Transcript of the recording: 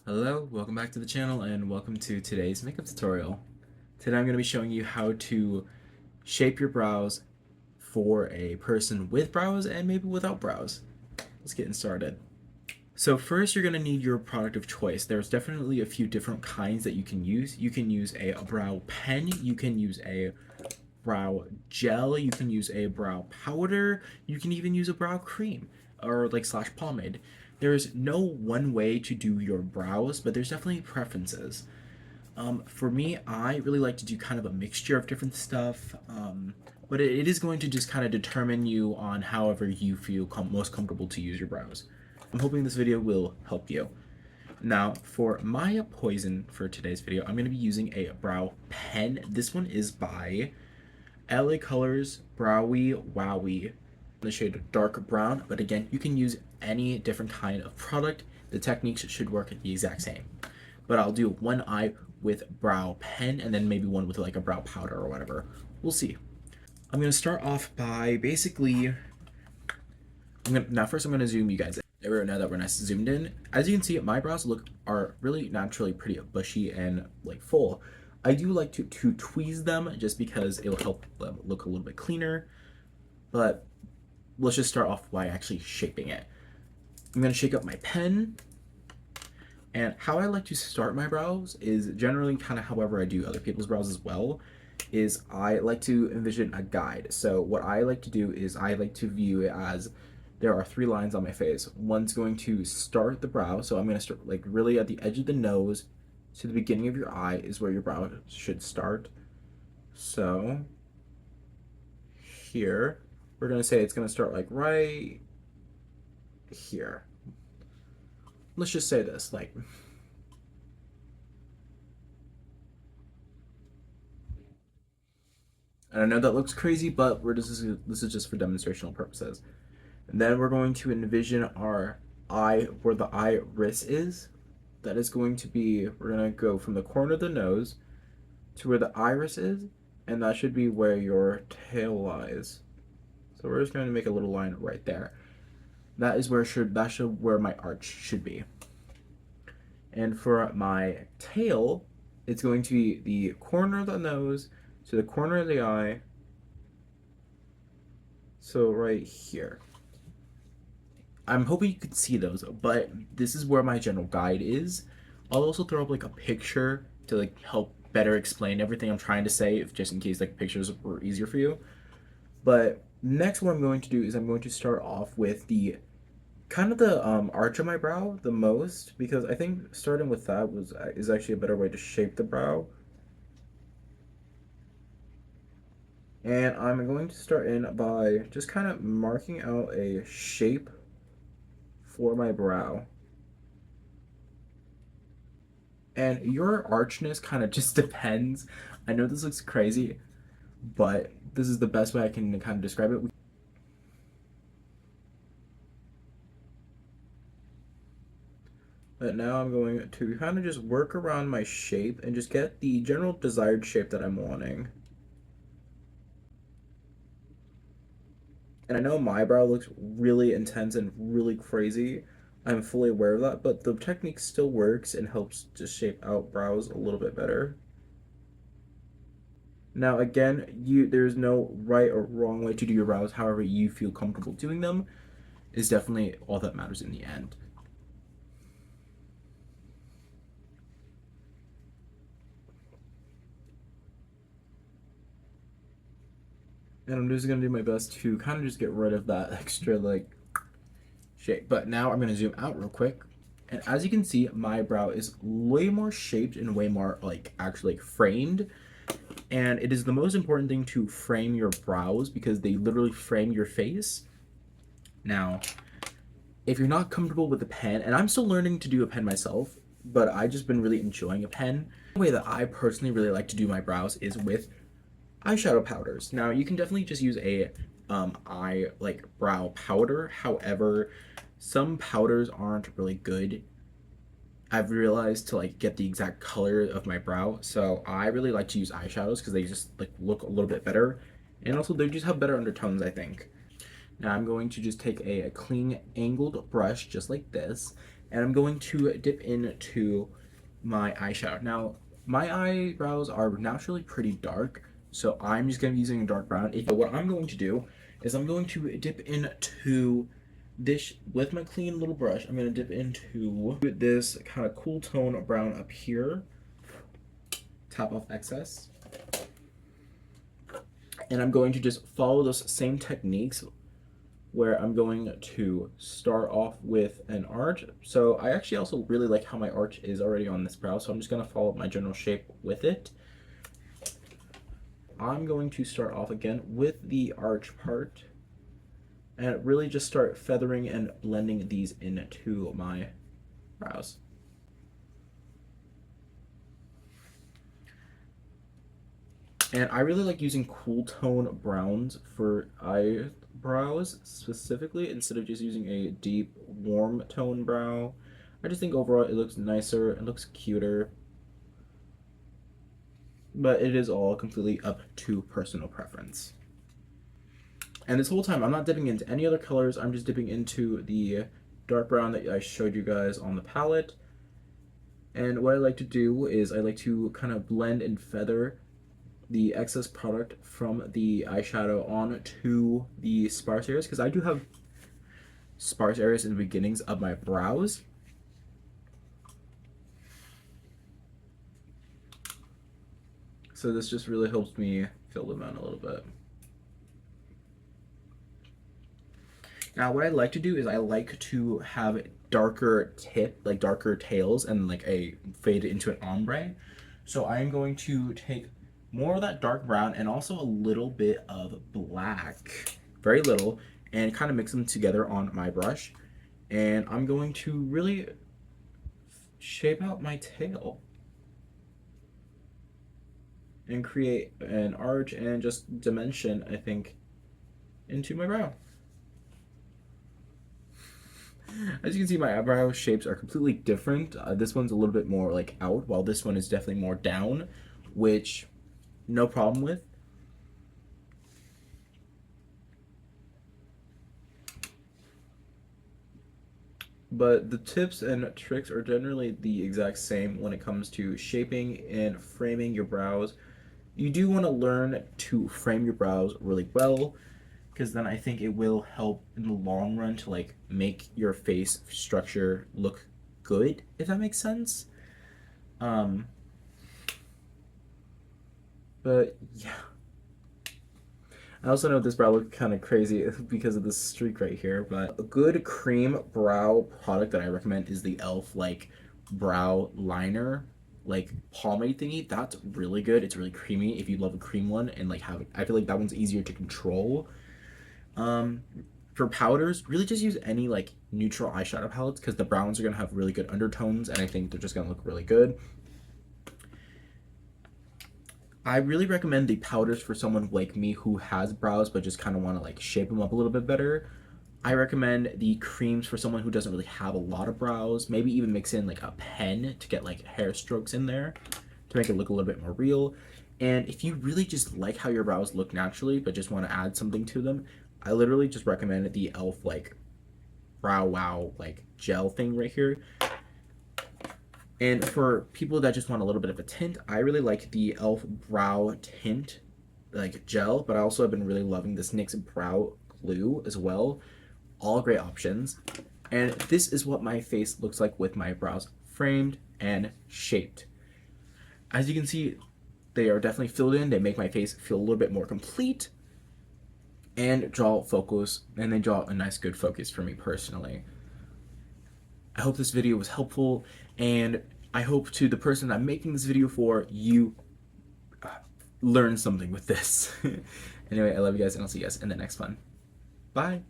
Hello, welcome back to the channel and welcome to today's makeup tutorial. Today I'm going to be showing you how to shape your brows for a person with brows and maybe without brows. Let's get started. So first you're going to need your product of choice. There's definitely a few different kinds that you can use. You can use a brow pen, you can use a brow gel, you can use a brow powder, you can even use a brow cream or like slash pomade. There's no one way to do your brows, but there's definitely preferences. For me, I really like to do kind of a mixture of different stuff, but it is going to just kind of determine you on however you feel most comfortable to use your brows. I'm hoping this video will help you. Now, for my poison for today's video, I'm going to be using a brow pen. This one is by LA Colors Browy Wowie, the shade dark brown, but again, you can use any different kind of product. The techniques should work the exact same. But I'll do one eye with brow pen and then maybe one with like a brow powder or whatever. We'll see. I'm gonna start off by basically, first I'm gonna zoom you guys in. There we go, now that we're nice zoomed in. As you can see, my brows are really naturally pretty bushy and like full. I do like to tweeze them just because it will help them look a little bit cleaner, but let's just start off by actually shaping it. I'm going to shake up my pen, and how I like to start my brows is generally kind of however I do other people's brows as well, is I like to envision a guide. So what I like to do is I like to view it as there are three lines on my face. One's going to start the brow, so I'm going to start like really at the edge of the nose to the beginning of your eye is where your brow should start. So here, we're going to say it's going to start like right here. Let's just say this, like, and I know that looks crazy, but this is just for demonstrational purposes. And then we're going to envision our eye, where the iris is. That is going to be, we're going to go from the corner of the nose to where the iris is, and that should be where your tail lies. So we're just going to make a little line right there. That is where where my arch should be. And for my tail, it's going to be the corner of the nose to the corner of the eye. So right here. I'm hoping you can see those, but this is where my general guide is. I'll also throw up like a picture to like help better explain everything I'm trying to say, if just in case like pictures were easier for you. But next, what I'm going to do is I'm going to start off with the kind of the arch of my brow the most, because I think starting with that is actually a better way to shape the brow. And I'm going to start in by just kind of marking out a shape for my brow. And your archness kind of just depends. I know this looks crazy, but this is the best way I can kind of describe it. But now I'm going to kind of just work around my shape and just get the general desired shape that I'm wanting. And I know my brow looks really intense and really crazy. I'm fully aware of that, but the technique still works and helps to shape out brows a little bit better. Now again, there's no right or wrong way to do your brows. However you feel comfortable doing them is definitely all that matters in the end. And I'm just gonna do my best to kind of just get rid of that extra like shape. But now I'm gonna zoom out real quick. And as you can see, my brow is way more shaped and way more like actually like framed. And it is the most important thing to frame your brows because they literally frame your face. Now, if you're not comfortable with a pen, and I'm still learning to do a pen myself, but I just been really enjoying a pen. The way that I personally really like to do my brows is with eyeshadow powders. Now, you can definitely just use a brow powder. However, some powders aren't really good, I've realized, to like get the exact color of my brow. So I really like to use eyeshadows because they just like look a little bit better, and also they just have better undertones, I think. Now I'm going to just take a clean angled brush just like this, And I'm going to dip into my eyeshadow. Now, my eyebrows are naturally pretty dark, so I'm just going to be using a dark brown. What I'm going to do is I'm going to dip into this with my clean little brush. I'm going to dip into this kind of cool tone brown up here. Tap off excess. And I'm going to just follow those same techniques where I'm going to start off with an arch. So I actually also really like how my arch is already on this brow, so I'm just going to follow my general shape with it. I'm going to start off again with the arch part and really just start feathering and blending these into my brows. And I really like using cool tone browns for eyebrows specifically instead of just using a deep warm tone brow. I just think overall it looks nicer, it looks cuter. But it is all completely up to personal preference. And this whole time I'm not dipping into any other colors, I'm just dipping into the dark brown that I showed you guys on the palette. And what I like to do is I like to kind of blend and feather the excess product from the eyeshadow onto the sparse areas, because I do have sparse areas in the beginnings of my brows. So this just really helps me fill them in a little bit. Now what I like to do is I like to have darker tip, like darker tails, and like a fade into an ombre. So I am going to take more of that dark brown and also a little bit of black, very little, and kind of mix them together on my brush. And I'm going to really shape out my tail and create an arch and just dimension, I think, into my brow. As you can see, my eyebrow shapes are completely different. This one's a little bit more like out, while this one is definitely more down, which no problem with. But the tips and tricks are generally the exact same when it comes to shaping and framing your brows. You do want to learn to frame your brows really well, because then I think it will help in the long run to like make your face structure look good, if that makes sense. But yeah. I also know this brow looked kind of crazy because of this streak right here, but a good cream brow product that I recommend is the e.l.f. like brow liner, like pomade thingy. That's really good. It's really creamy if you love a cream one, and like have, I feel like that one's easier to control. For powders, really just use any like neutral eyeshadow palettes, because the browns are gonna have really good undertones and I think they're just gonna look really good. I really recommend the powders for someone like me who has brows but just kind of want to like shape them up a little bit better. I recommend the creams for someone who doesn't really have a lot of brows. Maybe even mix in like a pen to get like hair strokes in there to make it look a little bit more real. And if you really just like how your brows look naturally but just want to add something to them, I literally just recommend the e.l.f. like brow wow like gel thing right here. And for people that just want a little bit of a tint, I really like the e.l.f. brow tint like gel, but I also have been really loving this NYX brow glue as well. All great options. And this is what my face looks like with my brows framed and shaped. As you can see, they are definitely filled in. They make my face feel a little bit more complete and draw focus, and they draw a nice good focus for me personally. I hope this video was helpful, and I hope to the person I'm making this video for, you learn something with this. Anyway, I love you guys, and I'll see you guys in the next one. Bye.